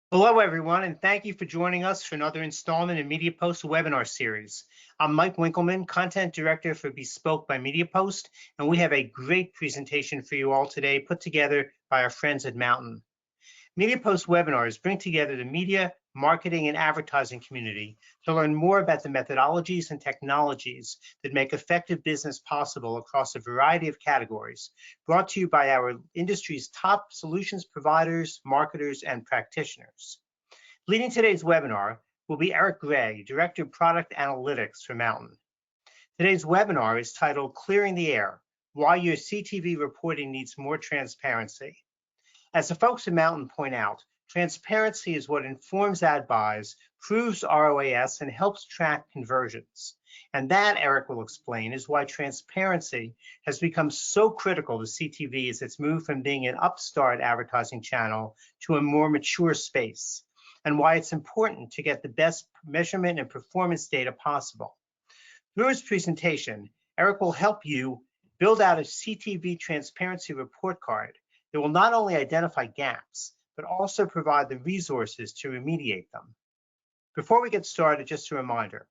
Hello, everyone, and thank you for joining us for another installment in MediaPost webinar series. I'm Mike Winkleman, Content Director for Bespoke by MediaPost, and we have a great presentation for you all today put together by our friends at Mountain. MediaPost webinars bring together the media, marketing, and advertising community to learn more about the methodologies and technologies that make effective business possible across a variety of categories, brought to you by our industry's top solutions providers, marketers, and practitioners. Leading today's webinar will be Erik Gray, Director of Product Analytics for Mountain. Today's webinar is titled Clearing the Air: Why Your CTV Reporting Needs More Transparency. As the folks at Mountain point out, transparency is what informs ad buys, proves ROAS, and helps track conversions. And that, Erik will explain, is why transparency has become so critical to CTV as it's moved from being an upstart advertising channel to a more mature space, and why it's important to get the best measurement and performance data possible. Through his presentation, Erik will help you build out a CTV transparency report card that will not only identify gaps, but also provide the resources to remediate them. Before we get started, just a reminder,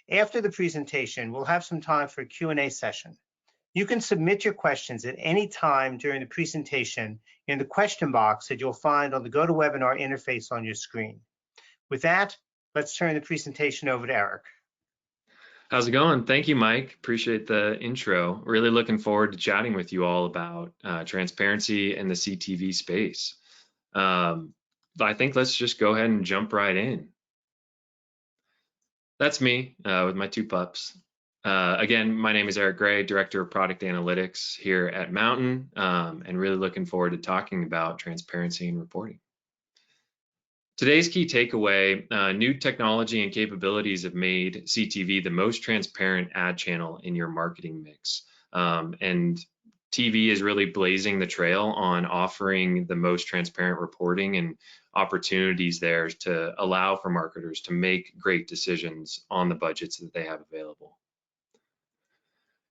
after the presentation, we'll have some time for a Q&A session. You can submit your questions at any time during the presentation in the question box that you'll find on the GoToWebinar interface on your screen. With that, let's turn the presentation over to Erik. How's it going? Thank you, Mike. Appreciate the intro. Really looking forward to chatting with you all about transparency in the CTV space. I think let's just go ahead and jump right in. That's me with my two pups. Again, my name is Erik Gray, Director of Product Analytics here at Mountain, and really looking forward to talking about transparency and reporting. Today's key takeaway, new technology and capabilities have made CTV the most transparent ad channel in your marketing mix. And TV is really blazing the trail on offering the most transparent reporting and opportunities there to allow for marketers to make great decisions on the budgets that they have available.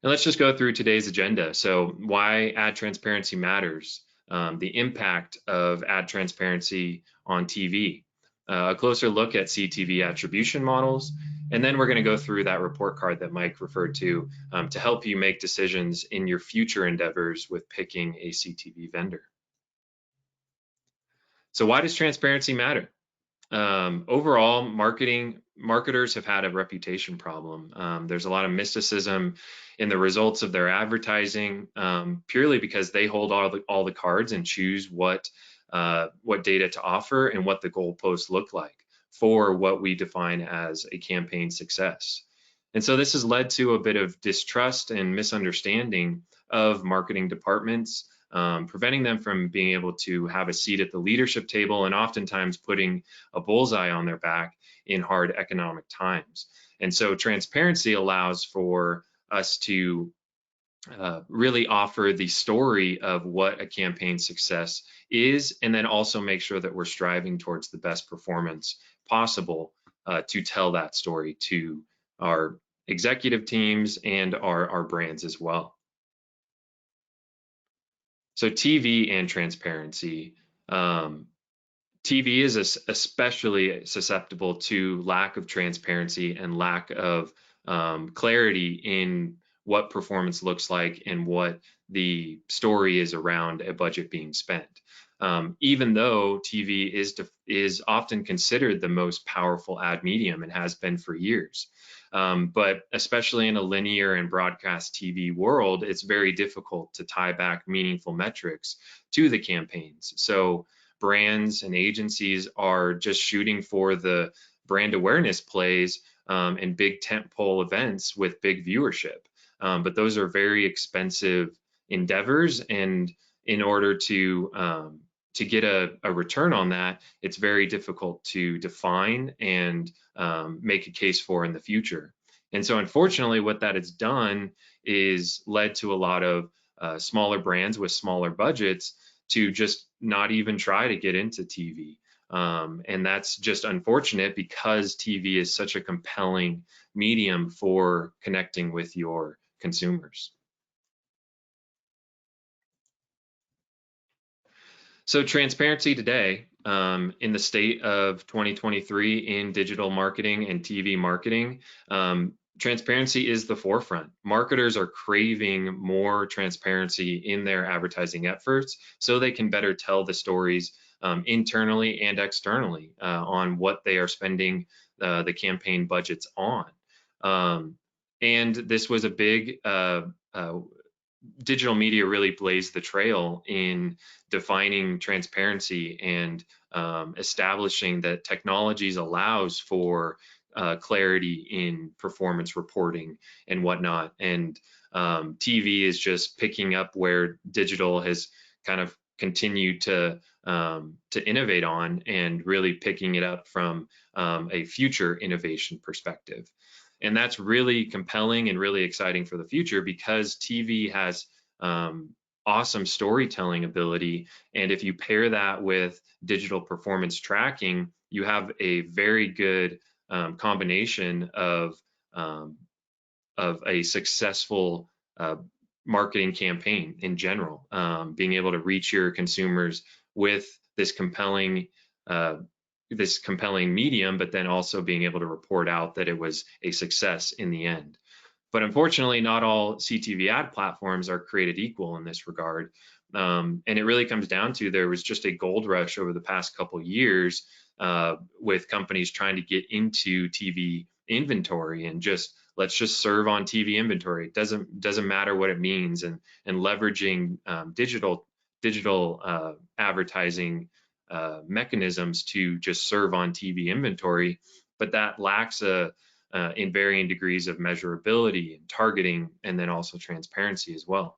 And let's just go through today's agenda. So why ad transparency matters, the impact of ad transparency on TV, a closer look at CTV attribution models, and then we're going to go through that report card that Mike referred to help you make decisions in your future endeavors with picking a CTV vendor. So why does transparency matter? Overall, marketers have had a reputation problem. There's a lot of mysticism in the results of their advertising, purely because they hold all the cards and choose what data to offer and what the goalposts look like for what we define as a campaign success. And so this has led to a bit of distrust and misunderstanding of marketing departments, preventing them from being able to have a seat at the leadership table and oftentimes putting a bullseye on their back in hard economic times. And so transparency allows for us to really offer the story of what a campaign success is, and then also make sure that we're striving towards the best performance possible to tell that story to our executive teams and our brands as well. So TV and transparency. TV is especially susceptible to lack of transparency and lack of clarity in what performance looks like and what the story is around a budget being spent. Even though TV is often considered the most powerful ad medium and has been for years. But especially in a linear and broadcast TV world, it's very difficult to tie back meaningful metrics to the campaigns. So brands and agencies are just shooting for the brand awareness plays and big tentpole events with big viewership. But those are very expensive endeavors, and in order to get a return on that, it's very difficult to define and make a case for in the future. And so unfortunately, what that has done is led to a lot of smaller brands with smaller budgets to just not even try to get into TV. And that's just unfortunate because TV is such a compelling medium for connecting with your consumers. So transparency today, in the state of 2023 in digital marketing and TV marketing, transparency is the forefront. Marketers are craving more transparency in their advertising efforts so they can better tell the stories internally and externally on what they are spending the campaign budgets on. And this was a big digital media really blazed the trail in defining transparency and establishing that technologies allows for clarity in performance reporting and whatnot. And TV is just picking up where digital has kind of continued to innovate on, and really picking it up from a future innovation perspective. And that's really compelling and really exciting for the future, because TV has awesome storytelling ability. And if you pair that with digital performance tracking, you have a very good combination of a successful marketing campaign in general, being able to reach your consumers with this compelling medium, but then also being able to report out that it was a success in the end. But unfortunately, not all CTV ad platforms are created equal in this regard. And it really comes down to, there was just a gold rush over the past couple years with companies trying to get into TV inventory, and let's just serve on TV inventory. It doesn't matter what it means, and leveraging digital advertising mechanisms to just serve on TV inventory, but that lacks in varying degrees of measurability and targeting, and then also transparency as well.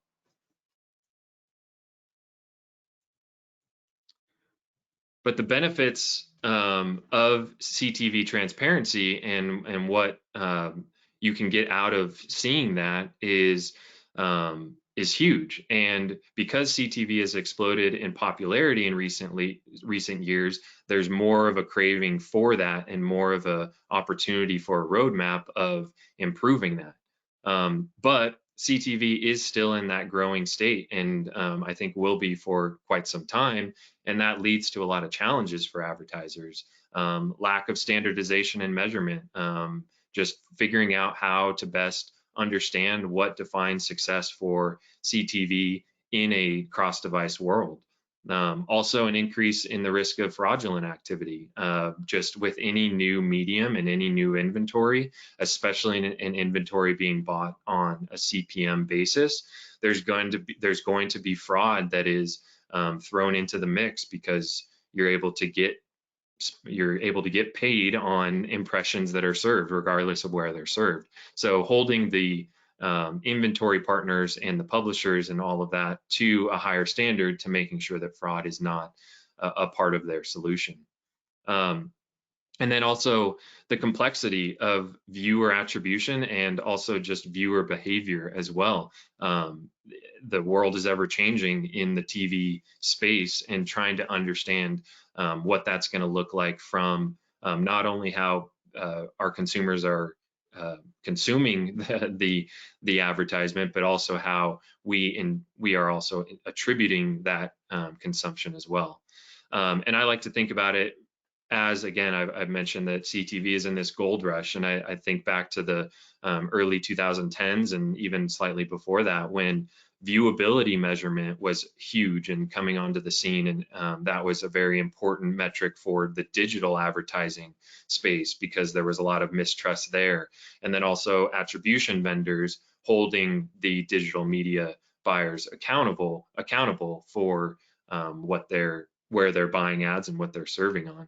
But the benefits of CTV transparency and what you can get out of seeing that is huge. And because CTV has exploded in popularity in recent years, there's more of a craving for that, and more of a opportunity for a roadmap of improving that. But CTV is still in that growing state, and I think will be for quite some time. And that leads to a lot of challenges for advertisers. Lack of standardization and measurement, just figuring out how to best understand what defines success for CTV in a cross-device world. Also an increase in the risk of fraudulent activity, just with any new medium and any new inventory, especially in inventory being bought on a CPM basis. There's going to be fraud that is thrown into the mix, because you're able to get paid on impressions that are served, regardless of where they're served. So holding the inventory partners and the publishers and all of that to a higher standard, to making sure that fraud is not a part of their solution. And then also the complexity of viewer attribution, and also just viewer behavior as well. The world is ever changing in the TV space, and trying to understand what that's going to look like from not only how our consumers are consuming the advertisement, but also how we are also attributing that consumption as well. And I like to think about it as, again, I've mentioned that CTV is in this gold rush, and I think back to the early 2010s, and even slightly before that, when viewability measurement was huge and coming onto the scene. And that was a very important metric for the digital advertising space, because there was a lot of mistrust there. And then also attribution vendors holding the digital media buyers accountable for where they're buying ads and what they're serving on.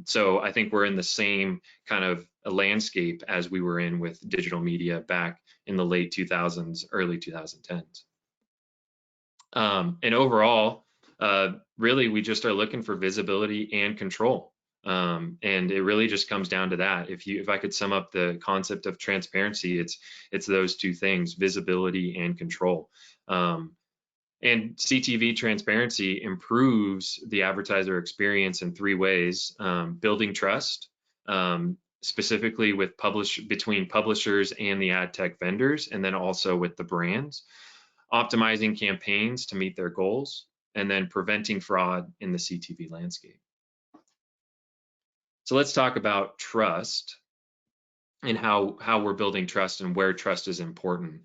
So I think we're in the same kind of a landscape as we were in with digital media back in the late 2000s, early 2010s. And overall, really, we just are looking for visibility and control. And it really just comes down to that. If I could sum up the concept of transparency, it's those two things: visibility and control. And CTV transparency improves the advertiser experience in three ways: building trust, specifically between publishers and the ad tech vendors, and then also with the brands; optimizing campaigns to meet their goals; and then preventing fraud in the CTV landscape. So let's talk about trust and how we're building trust and where trust is important.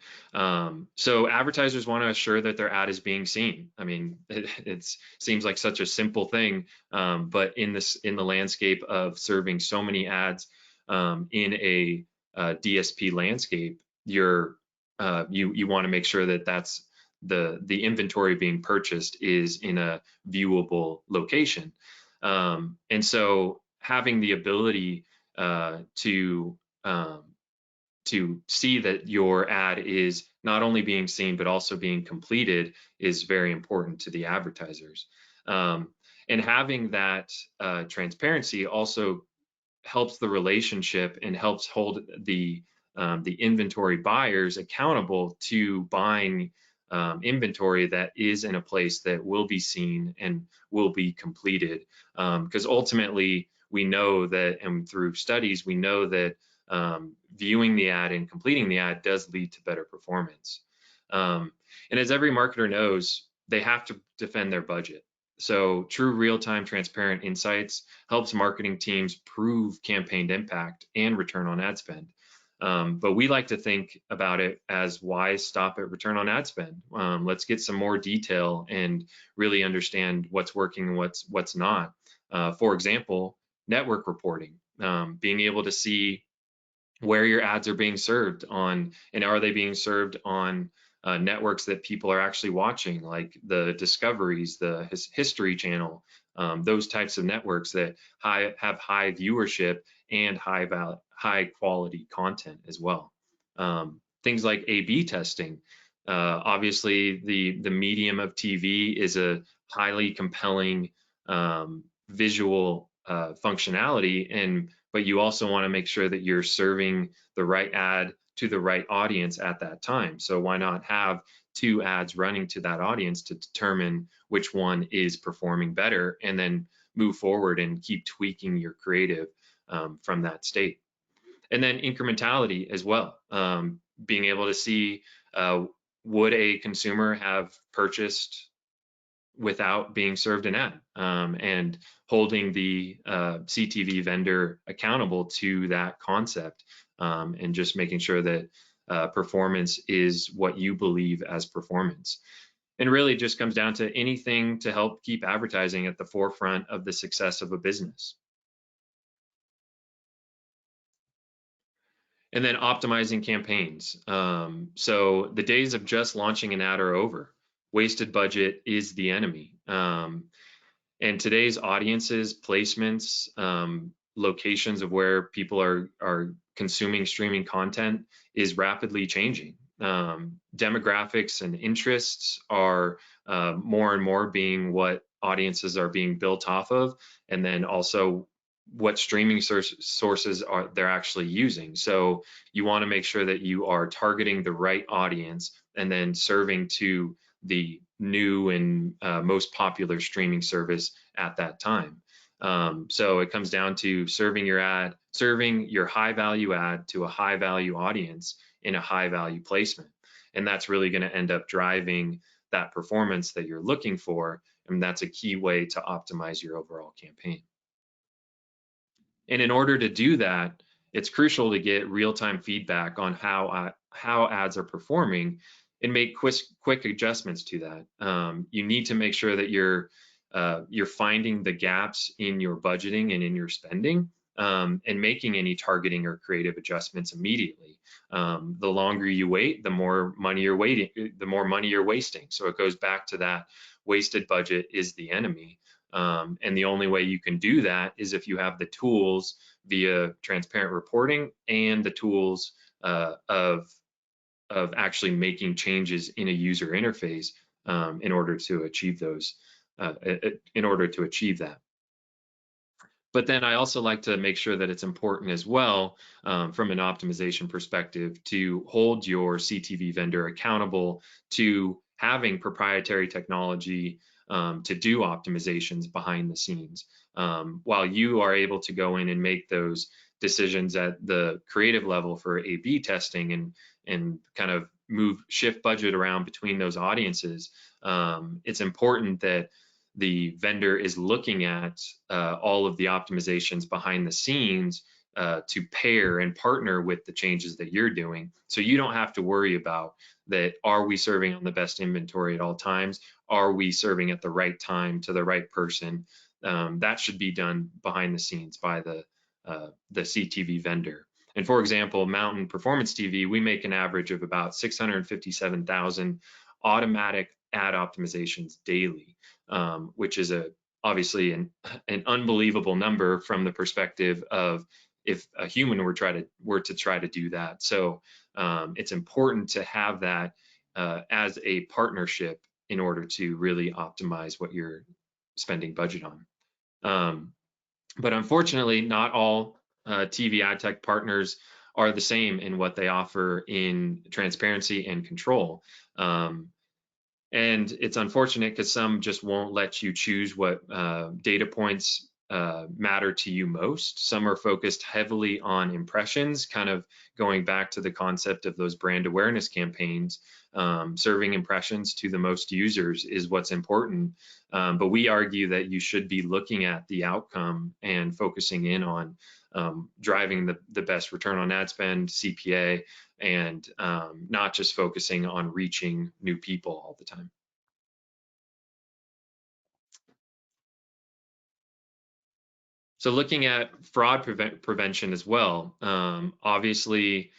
So advertisers want to assure that their ad is being seen. I mean, it seems like such a simple thing, but in the landscape of serving so many ads in a DSP landscape, you want to make sure that that's the inventory being purchased is in a viewable location, and so having the ability to see that your ad is not only being seen but also being completed is very important to the advertisers. And having that transparency also helps the relationship and helps hold the inventory buyers accountable to buying inventory that is in a place that will be seen and will be completed. Because ultimately, we know that, and through studies, we know that viewing the ad and completing the ad does lead to better performance. And as every marketer knows, they have to defend their budget. So true real-time transparent insights helps marketing teams prove campaigned impact and return on ad spend. But we like to think about it as why stop at return on ad spend? Let's get some more detail and really understand what's working and what's not. For example, network reporting, being able to see where your ads are being served on, and are they being served on networks that people are actually watching, like the Discoveries, the History Channel, those types of networks that have high viewership and high quality content as well. Things like A/B testing. Obviously, the medium of TV is a highly compelling visual functionality, but you also want to make sure that you're serving the right ad to the right audience at that time. So why not have 2 ads running to that audience to determine which one is performing better, and then move forward and keep tweaking your creative from that state. And then incrementality as well, being able to see would a consumer have purchased without being served an ad, and holding the CTV vendor accountable to that concept, and just making sure that performance is what you believe as performance. And really just comes down to anything to help keep advertising at the forefront of the success of a business. And then optimizing campaigns. So the days of just launching an ad are over. Wasted budget is the enemy. And today's audiences, placements, locations of where people are consuming streaming content is rapidly changing. Demographics and interests are more and more being what audiences are being built off of, and then also what streaming sources are they're actually using. So you want to make sure that you are targeting the right audience and then serving to the new and most popular streaming service at that time. So it comes down to serving your high value ad to a high value audience in a high value placement. And that's really going to end up driving that performance that you're looking for. And that's a key way to optimize your overall campaign. And in order to do that, it's crucial to get real-time feedback on how ads are performing and make quick adjustments to that. You need to make sure that you're finding the gaps in your budgeting and in your spending, and making any targeting or creative adjustments immediately. The longer you wait, the more money you're wasting. So it goes back to that wasted budget is the enemy. And the only way you can do that is if you have the tools via transparent reporting and the tools of actually making changes in a user interface in order to achieve those, in order to achieve that. But then I also like to make sure that it's important as well, from an optimization perspective, to hold your CTV vendor accountable to having proprietary technology to do optimizations behind the scenes, while you are able to go in and make those decisions at the creative level for A/B testing and kind of shift budget around between those audiences, it's important that the vendor is looking at all of the optimizations behind the scenes to pair and partner with the changes that you're doing. So you don't have to worry about that. Are we serving on the best inventory at all times? Are we serving at the right time to the right person? That should be done behind the scenes by the CTV vendor. And for example, Mountain Performance TV, we make an average of about 657,000 automatic ad optimizations daily, which is obviously an unbelievable number from the perspective of if a human were to try to do that. So it's important to have that as a partnership in order to really optimize what you're spending budget on. But unfortunately, not all TV ad tech partners are the same in what they offer in transparency and control. And it's unfortunate because some just won't let you choose what data points matter to you most. Some are focused heavily on impressions, kind of going back to the concept of those brand awareness campaigns. Serving impressions to the most users is what's important. But we argue that you should be looking at the outcome and focusing in on driving the best return on ad spend, CPA, and not just focusing on reaching new people all the time. So looking at fraud prevention as well, obviously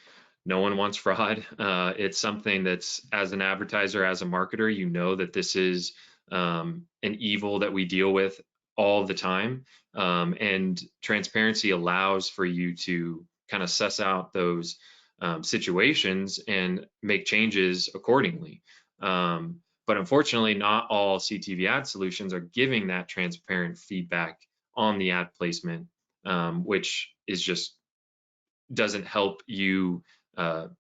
no one wants fraud. It's something that's, as an advertiser, as a marketer, you know that this is an evil that we deal with all the time. And transparency allows for you to kind of suss out those situations and make changes accordingly. But unfortunately, not all CTV ad solutions are giving that transparent feedback on the ad placement, which is just doesn't help you,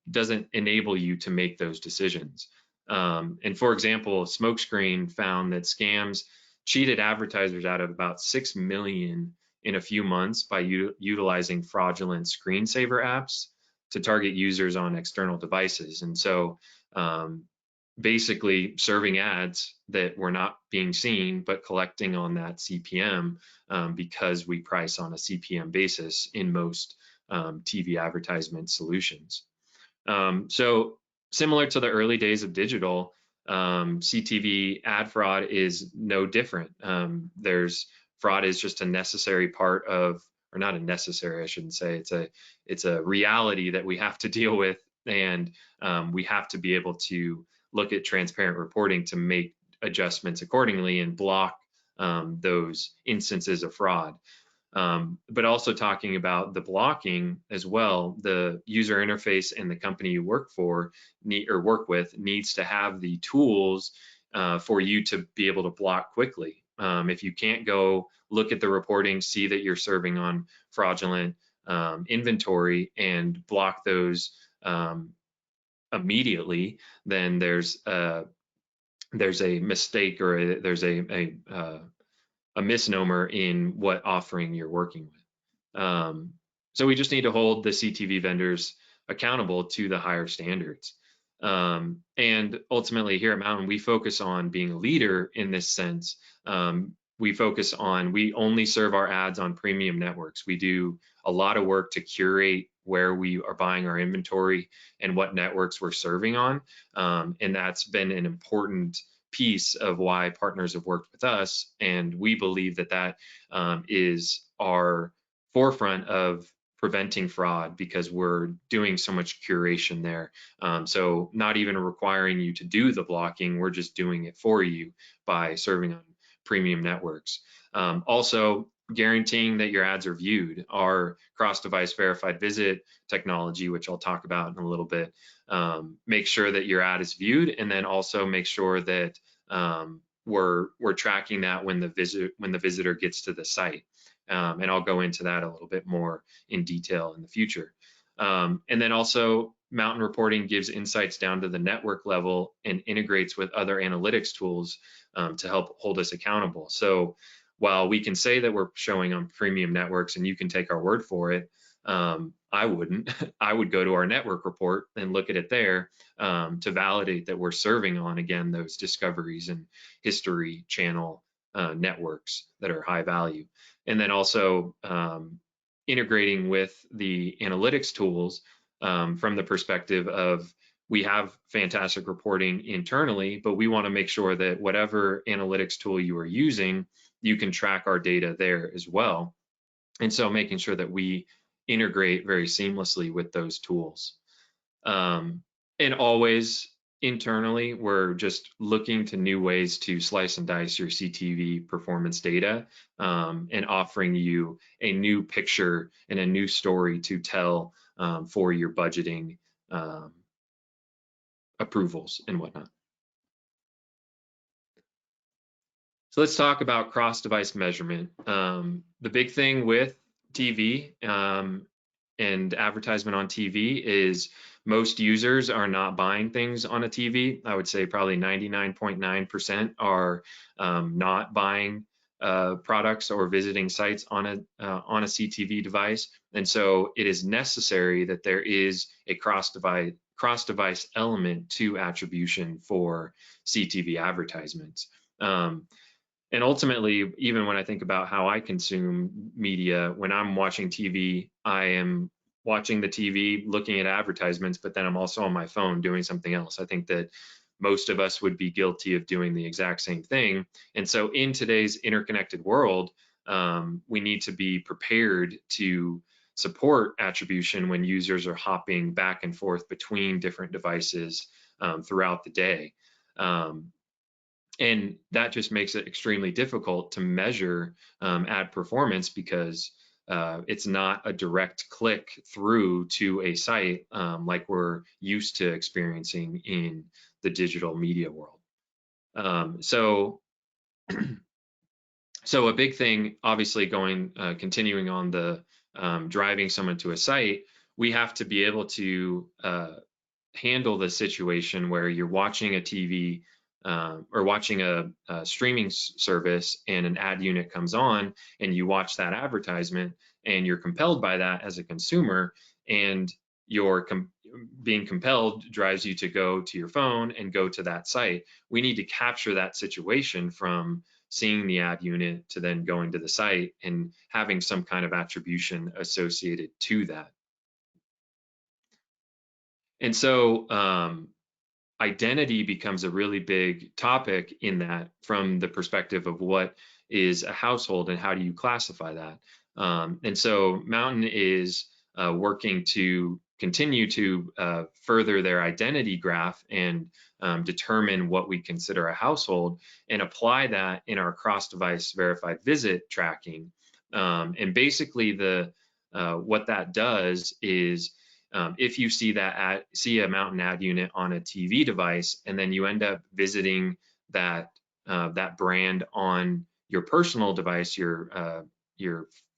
doesn't enable you to make those decisions. And for example, Smokescreen found that scams cheated advertisers out of about 6 million in a few months by utilizing fraudulent screensaver apps to target users on external devices. And so basically serving ads that were not being seen, but collecting on that CPM because we price on a CPM basis in most TV advertisement solutions. So similar to the early days of digital, CTV ad fraud is no different. Fraud is just a necessary part of, or not a necessary, I shouldn't say, it's a reality that we have to deal with, and we have to be able to look at transparent reporting to make adjustments accordingly and block those instances of fraud. But also talking about the blocking as well, the user interface and the company you work with needs to have the tools for you to be able to block quickly. If you can't go look at the reporting, see that you're serving on fraudulent inventory and block those immediately, then there's a mistake, or there's a misnomer in what offering you're working with. So we just need to hold the CTV vendors accountable to the higher standards. And ultimately here at Mountain, we focus on being a leader in this sense. We only serve our ads on premium networks. We do a lot of work to curate where we are buying our inventory and what networks we're serving on. And that's been an important piece of why partners have worked with us. And we believe that is our forefront of preventing fraud, because we're doing so much curation there. So not even requiring you to do the blocking, we're just doing it for you by serving on premium networks. Also, guaranteeing that your ads are viewed. Our cross-device verified visit technology, which I'll talk about in a little bit, make sure that your ad is viewed, and then also make sure that we're tracking that when the visitor gets to the site. And I'll go into that a little bit more in detail in the future. And then also, Mountain Reporting gives insights down to the network level and integrates with other analytics tools to help hold us accountable. So while we can say that we're showing on premium networks and you can take our word for it, I wouldn't. I would go to our network report and look at it there to validate that we're serving on, again, those discoveries and history channel networks that are high value. And then also integrating with the analytics tools from the perspective of, we have fantastic reporting internally, but we want to make sure that whatever analytics tool you are using, you can track our data there as well. And so making sure that we integrate very seamlessly with those tools. And always internally, we're just looking to new ways to slice and dice your CTV performance data and offering you a new picture and a new story to tell for your budgeting approvals and whatnot. So let's talk about cross-device measurement. The big thing with TV and advertisement on TV is most users are not buying things on a TV. I would say probably 99.9% are not buying products or visiting sites on a CTV device. And so it is necessary that there is a cross-device element to attribution for CTV advertisements. And ultimately, even when I think about how I consume media, when I'm watching TV, I am watching the TV, looking at advertisements, but then I'm also on my phone doing something else. I think that most of us would be guilty of doing the exact same thing. And so in today's interconnected world, we need to be prepared to support attribution when users are hopping back and forth between different devices throughout the day. And that just makes it extremely difficult to measure ad performance because it's not a direct click through to a site like we're used to experiencing in the digital media world. So a big thing, obviously, continuing on the driving someone to a site, we have to be able to handle the situation where you're watching a TV or watching a streaming service and an ad unit comes on and you watch that advertisement and you're compelled by that as a consumer, and being compelled drives you to go to your phone and go to that site. We need to capture that situation from seeing the ad unit to then going to the site and having some kind of attribution associated to that. And so identity becomes a really big topic in that, from the perspective of what is a household and how do you classify that. And so Mountain is working to continue to further their identity graph and determine what we consider a household and apply that in our cross-device verified visit tracking. And basically what that does is, if you see a Mountain ad unit on a TV device, and then you end up visiting that brand on your personal device, your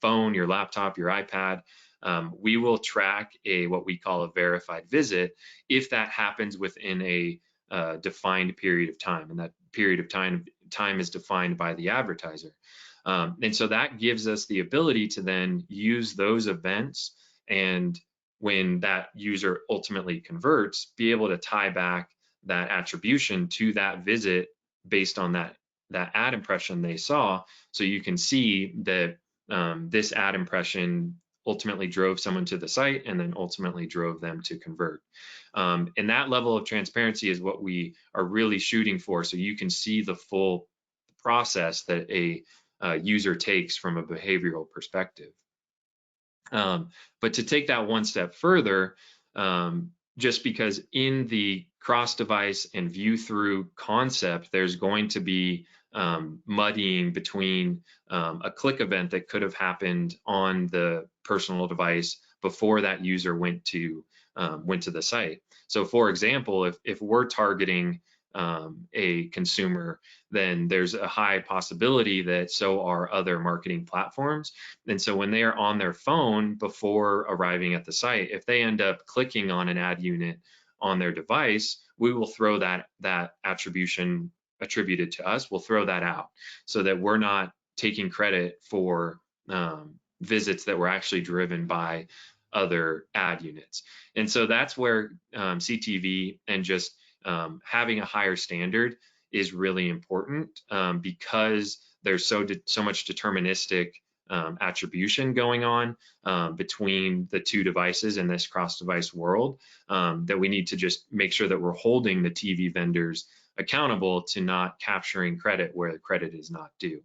phone, your laptop, your iPad, we will track what we call a verified visit if that happens within a defined period of time, and that period of time is defined by the advertiser. And so that gives us the ability to then use those events, and when that user ultimately converts, be able to tie back that attribution to that visit based on that ad impression they saw. So you can see that this ad impression ultimately drove someone to the site and then ultimately drove them to convert. And that level of transparency is what we are really shooting for, so you can see the full process that a user takes from a behavioral perspective. But to take that one step further, just because in the cross-device and view-through concept, there's going to be muddying between a click event that could have happened on the personal device before that user went to the site. So, for example, if we're targeting a consumer, then there's a high possibility that so are other marketing platforms. And so when they are on their phone before arriving at the site, if they end up clicking on an ad unit on their device, we will throw that attribution attributed to us, we'll throw that out, so that we're not taking credit for visits that were actually driven by other ad units. And so that's where CTV and just having a higher standard is really important, because there's so much deterministic attribution going on between the two devices in this cross-device world, that we need to just make sure that we're holding the TV vendors accountable to not capturing credit where the credit is not due.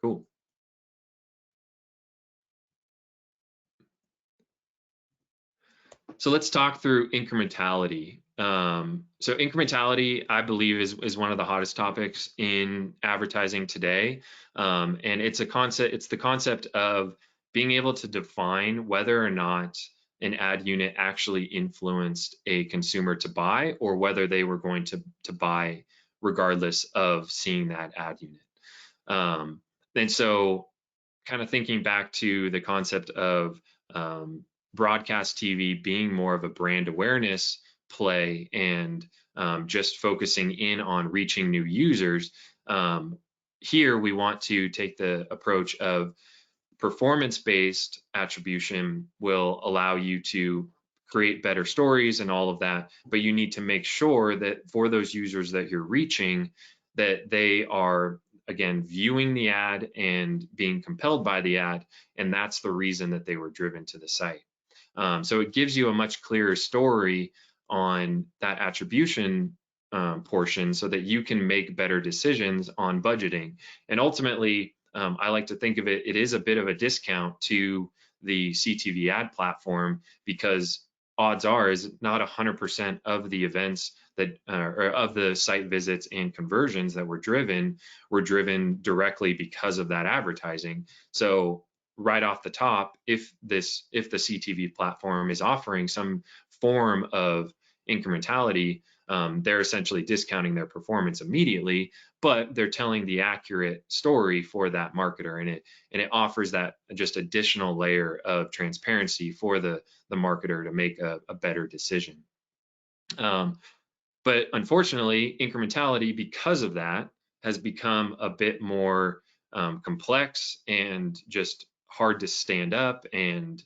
Cool. So let's talk through incrementality. So incrementality, I believe, is one of the hottest topics in advertising today. And it's the concept of being able to define whether or not an ad unit actually influenced a consumer to buy, or whether they were going to buy regardless of seeing that ad unit. And so kind of thinking back to the concept of broadcast TV being more of a brand awareness play, and just focusing in on reaching new users, here we want to take the approach of performance-based attribution will allow you to create better stories and all of that, but you need to make sure that for those users that you're reaching, that they are, again, viewing the ad and being compelled by the ad, and that's the reason that they were driven to the site. So it gives you a much clearer story on that attribution portion, so that you can make better decisions on budgeting. And ultimately, I like to think of it, it is a bit of a discount to the CTV ad platform, because odds are is not 100% of the events that or of the site visits and conversions that were driven directly because of that advertising. So right off the top, if the CTV platform is offering some form of incrementality, they're essentially discounting their performance immediately, but they're telling the accurate story for that marketer, and it offers that just additional layer of transparency for the marketer to make a better decision. But unfortunately, incrementality, because of that, has become a bit more complex and just hard to stand up, and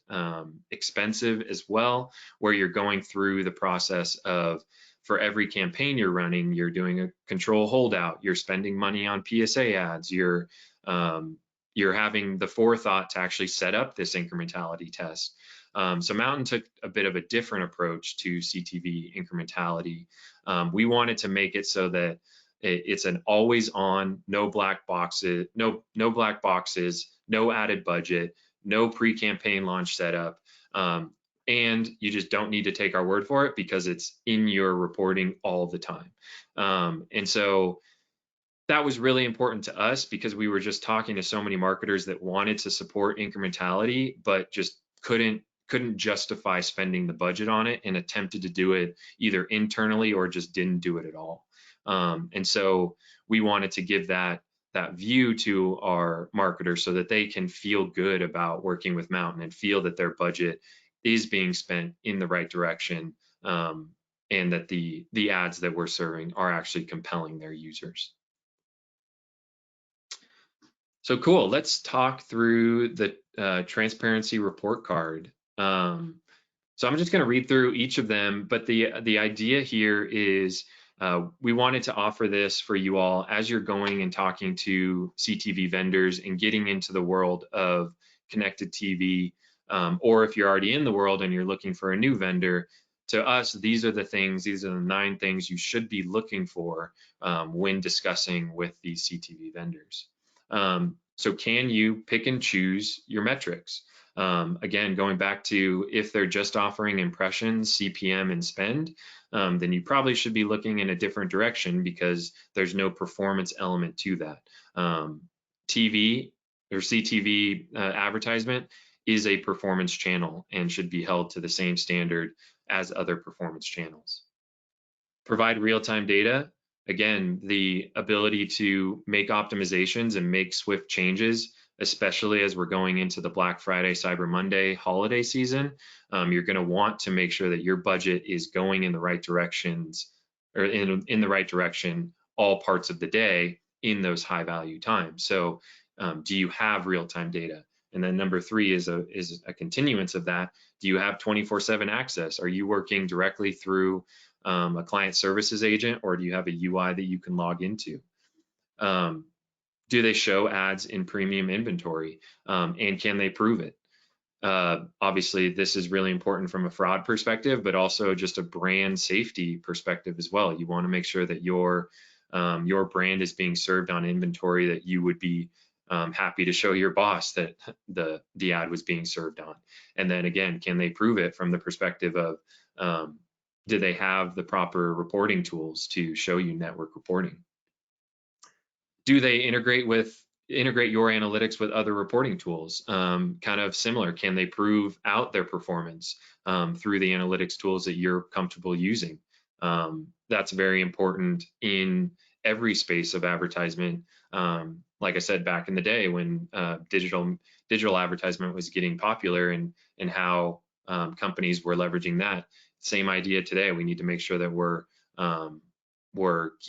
expensive as well, where you're going through the process of, for every campaign you're running, you're doing a control holdout, you're spending money on PSA ads, you're having the forethought to actually set up this incrementality test. So Mountain took a bit of a different approach to CTV incrementality. We wanted to make it so that it's an always on, no black boxes, no black boxes, no added budget, no pre-campaign launch setup. And you just don't need to take our word for it, because it's in your reporting all the time. And so that was really important to us, because we were just talking to so many marketers that wanted to support incrementality, but just couldn't justify spending the budget on it, and attempted to do it either internally or just didn't do it at all. And so we wanted to give that view to our marketers, so that they can feel good about working with Mountain and feel that their budget is being spent in the right direction, and that the ads that we're serving are actually compelling their users. So cool, let's talk through the transparency report card. So I'm just going to read through each of them, but the idea here is we wanted to offer this for you all as you're going and talking to CTV vendors and getting into the world of connected TV, or if you're already in the world and you're looking for a new vendor. To us, these are the 9 things you should be looking for when discussing with these CTV vendors. So can you pick and choose your metrics? Again, going back to, if they're just offering impressions, CPM, and spend, then you probably should be looking in a different direction, because there's no performance element to that. TV or CTV advertisement is a performance channel and should be held to the same standard as other performance channels. Provide real-time data. Again, the ability to make optimizations and make swift changes, especially as we're going into the Black Friday, Cyber Monday holiday season. You're going to want to make sure that your budget is going in the right directions, or in the right direction all parts of the day in those high value times. So do you have real-time data? And then number 3 is a continuance of that. Do you have 24/7 access? Are you working directly through a client services agent, or do you have a UI that you can log into? Do they show ads in premium inventory? And can they prove it? Obviously, this is really important from a fraud perspective, but also just a brand safety perspective as well. You want to make sure that your brand is being served on inventory that you would be happy to show your boss that the ad was being served on. And then again, can they prove it from the perspective of do they have the proper reporting tools to show you network reporting? Do they integrate your analytics with other reporting tools? Kind of similar. Can they prove out their performance through the analytics tools that you're comfortable using? That's very important in every space of advertisement. Like I said, back in the day when digital advertisement was getting popular, and how companies were leveraging that. Same idea today. We need to make sure that we're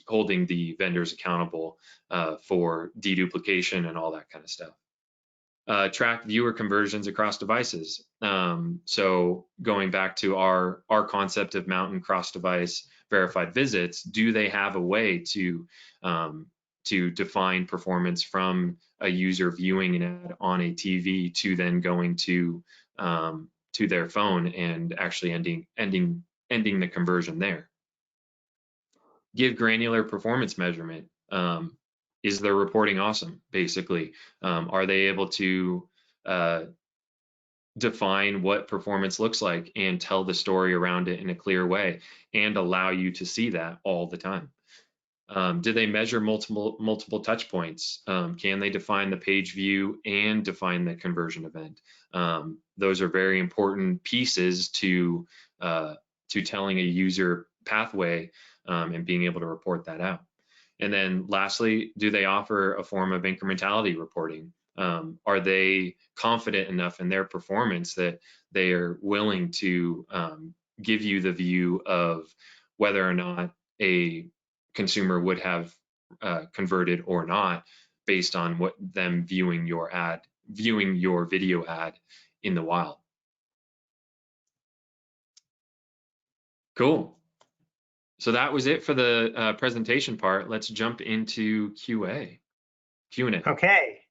holding the vendors accountable for deduplication and all that kind of stuff. Track viewer conversions across devices. So going back to our concept of mountain cross-device verified visits, do they have a way to define performance from a user viewing an ad on a TV to then going to their phone and actually ending the conversion there? Give granular performance measurement. Is their reporting awesome? Basically, are they able to define what performance looks like and tell the story around it in a clear way and allow you to see that all the time? Do they measure multiple touch points? Can they define the page view and define the conversion event? Those are very important pieces to telling a user pathway and being able to report that out. And then lastly, do they offer a form of incrementality reporting? Are they confident enough in their performance that they are willing to give you the view of whether or not a consumer would have converted or not based on what them viewing your video ad in the wild? Cool. So that was it for the presentation part. Let's jump into Q&A. Okay.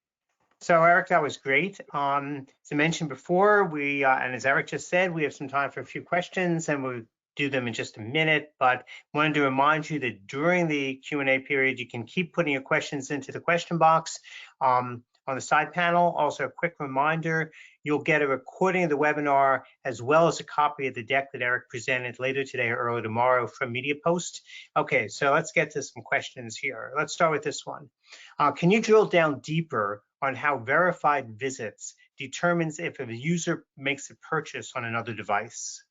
So Eric, that was great. As I mentioned before, and as Eric just said, we have some time for a few questions, and we'll do them in just a minute. But wanted to remind you that during the Q&A period, you can keep putting your questions into the question box on the side panel. Also, a quick reminder, you'll get a recording of the webinar as well as a copy of the deck that Eric presented later today or early tomorrow from MediaPost. Okay, so let's get to some questions here. Let's start with this one. Can you drill down deeper on how verified visits determines if a user makes a purchase on another device?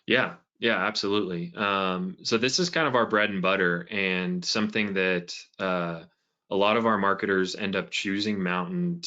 Yeah, absolutely. So this is kind of our bread and butter, and something that a lot of our marketers end up choosing Mountain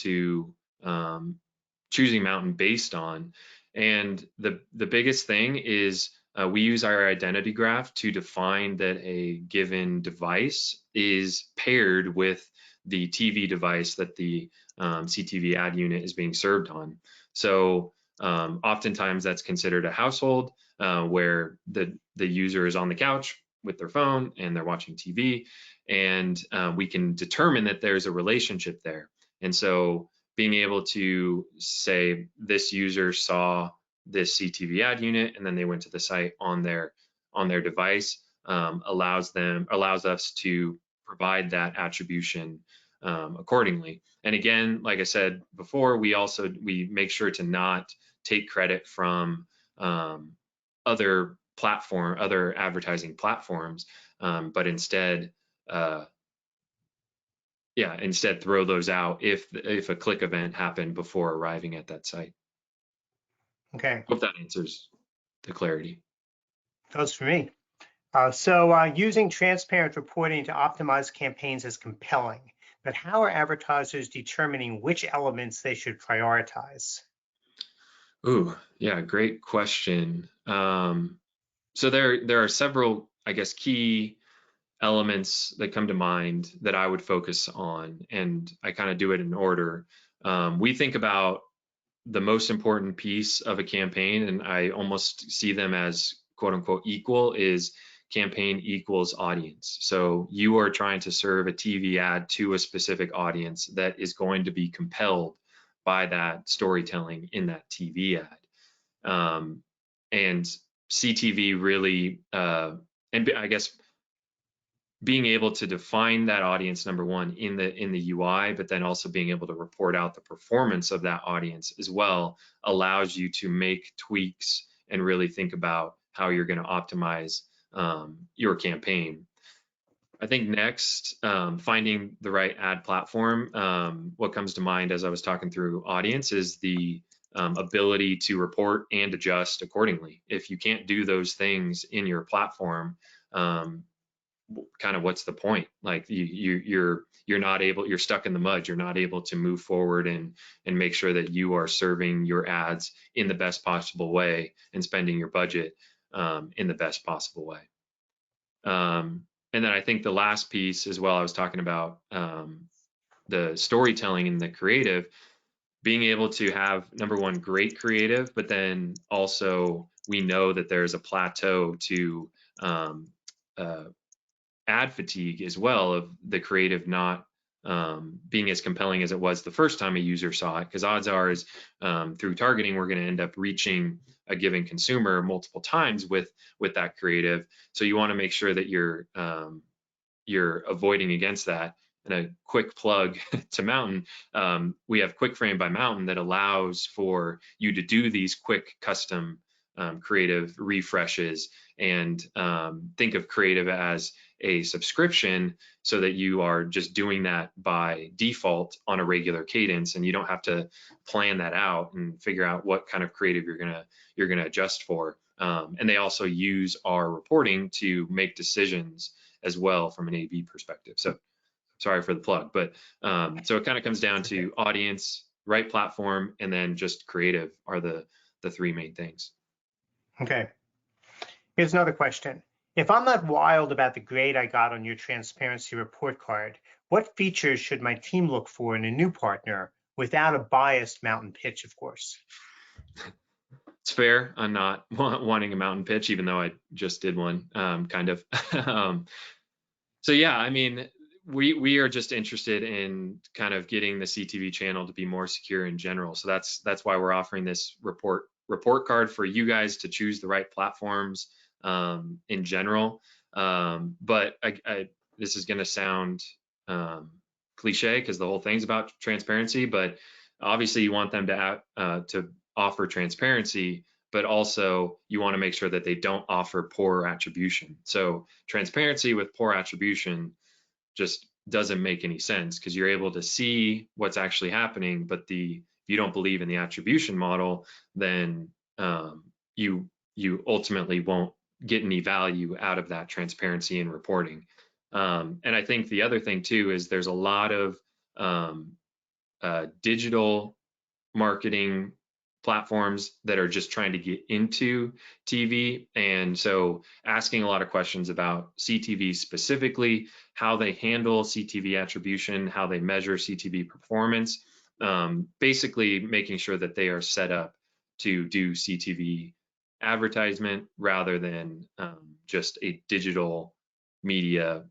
based on. And the biggest thing is we use our identity graph to define that a given device is paired with the TV device that the CTV ad unit is being served on. So oftentimes that's considered a household where the user is on the couch with their phone and they're watching TV, and we can determine that there's a relationship there. And so being able to say this user saw this CTV ad unit and then they went to the site on their device allows us to provide that attribution accordingly. And again, like I said before, we make sure to not take credit from other advertising platforms, but instead throw those out if a click event happened before arriving at that site. Okay. Hope that answers the clarity. Goes for me. So using transparent reporting to optimize campaigns is compelling, but how are advertisers determining which elements they should prioritize? Ooh, yeah, great question. So there are several, I guess, key elements that come to mind that I would focus on, and I kind of do it in order. We think about the most important piece of a campaign, and I almost see them as quote unquote equal, is campaign equals audience. So you are trying to serve a TV ad to a specific audience that is going to be compelled by that storytelling in that TV ad. And CTV really, and I guess being able to define that audience, number one, in the UI, but then also being able to report out the performance of that audience as well, allows you to make tweaks and really think about how you're going to optimize your campaign. I think next, finding the right ad platform. What comes to mind as I was talking through audience is the ability to report and adjust accordingly. If you can't do those things in your platform, kind of what's the point? Like you're not able, you're stuck in the mud. You're not able to move forward and make sure that you are serving your ads in the best possible way and spending your budget in the best possible way. And then I think the last piece as well, I was talking about the storytelling and the creative, being able to have, number one, great creative, but then also we know that there's a plateau to ad fatigue as well, of the creative not being as compelling as it was the first time a user saw it, because odds are is through targeting we're going to end up reaching a given consumer multiple times with that creative. So you want to make sure that you're avoiding against that. And a quick plug to Mountain, we have Quick Frame by Mountain that allows for you to do these quick custom creative refreshes, and think of creative as a subscription, so that you are just doing that by default on a regular cadence, and you don't have to plan that out and figure out what kind of creative you're gonna adjust for. And they also use our reporting to make decisions as well from an A/B perspective. So sorry for the plug, but so it kind of comes down to audience, right platform, and then just creative are the three main things. Okay. Here's another question. If I'm not wild about the grade I got on your transparency report card, what features should my team look for in a new partner without a biased mountain pitch, of course? It's fair. I'm not wanting a mountain pitch, even though I just did one, kind of. So yeah, I mean, we are just interested in kind of getting the CTV channel to be more secure in general. So that's why we're offering this report card for you guys to choose the right platforms in general. But this is going to sound cliche because the whole thing's about transparency, but obviously you want them to offer transparency, but also you want to make sure that they don't offer poor attribution. So transparency with poor attribution just doesn't make any sense, because you're able to see what's actually happening, but if you don't believe in the attribution model, then you ultimately won't get any value out of that transparency and reporting. And I think the other thing too is there's a lot of digital marketing platforms that are just trying to get into TV. And so asking a lot of questions about CTV specifically, how they handle CTV attribution, how they measure CTV performance, basically making sure that they are set up to do CTV advertisement rather than just a digital media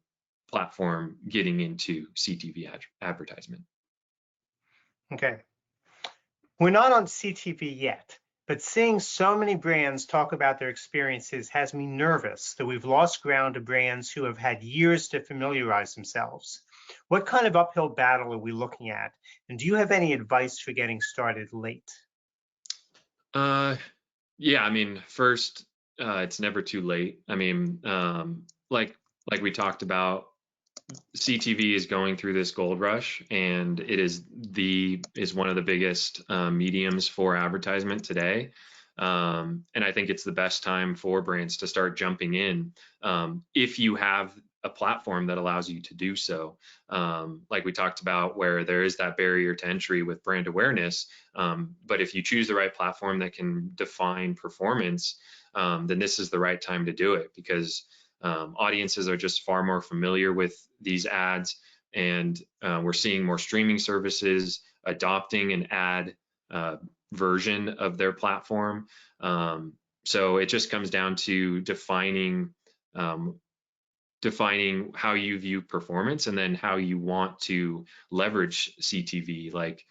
platform getting into CTV advertisement. Okay. We're not on CTV yet, but seeing so many brands talk about their experiences has me nervous that we've lost ground to brands who have had years to familiarize themselves. What kind of uphill battle are we looking at? And do you have any advice for getting started late? Yeah, I mean, first, it's never too late. I mean, like we talked about, CTV is going through this gold rush, and it is one of the biggest mediums for advertisement today. And I think it's the best time for brands to start jumping in if you have a platform that allows you to do so. Like we talked about, where there is that barrier to entry with brand awareness. But if you choose the right platform that can define performance, then this is the right time to do it, because audiences are just far more familiar with these ads. and we're seeing more streaming services adopting an ad version of their platform. So it just comes down to defining how you view performance and then how you want to leverage CTV. Like,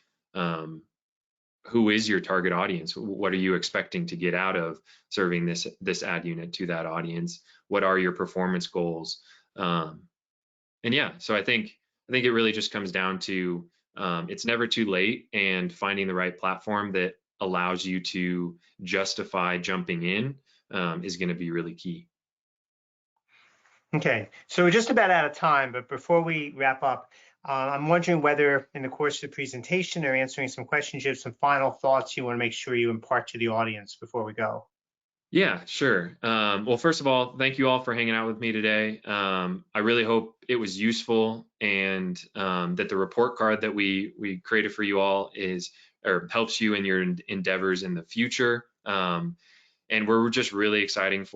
who is your target audience? What are you expecting to get out of serving this ad unit to that audience? What are your performance goals? And yeah, so I think it really just comes down to it's never too late, and finding the right platform that allows you to justify jumping in is going to be really key. Okay, so we're just about out of time, but before we wrap up, I'm wondering whether in the course of the presentation or answering some questions, you have some final thoughts you want to make sure you impart to the audience before we go. Yeah, sure. Well, first of all, thank you all for hanging out with me today. I really hope it was useful, and that the report card that we created for you all helps you in your endeavors in the future. And we're really excited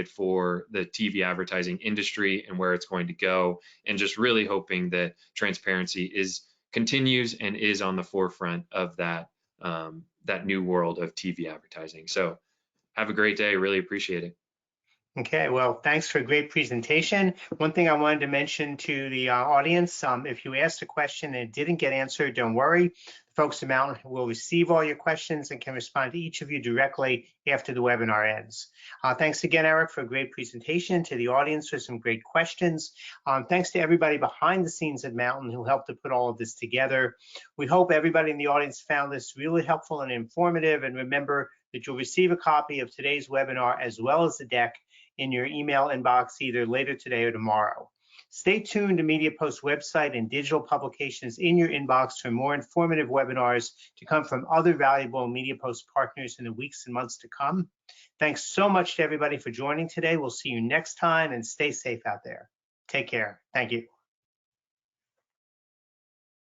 for the TV advertising industry and where it's going to go, and just really hoping that transparency continues and is on the forefront of that new world of TV advertising. So have a great day. Really appreciate it. Okay, well, thanks for a great presentation. One thing I wanted to mention to the audience, if you asked a question and it didn't get answered, don't worry. Folks at Mountain will receive all your questions and can respond to each of you directly after the webinar ends. Thanks again, Erik, for a great presentation, to the audience for some great questions. Thanks to everybody behind the scenes at Mountain who helped to put all of this together. We hope everybody in the audience found this really helpful and informative, and remember that you'll receive a copy of today's webinar as well as the deck in your email inbox either later today or tomorrow. Stay tuned to MediaPost's website and digital publications in your inbox for more informative webinars to come from other valuable MediaPost partners in the weeks and months to come. Thanks so much to everybody for joining today. We'll see you next time, and stay safe out there. Take care. Thank you.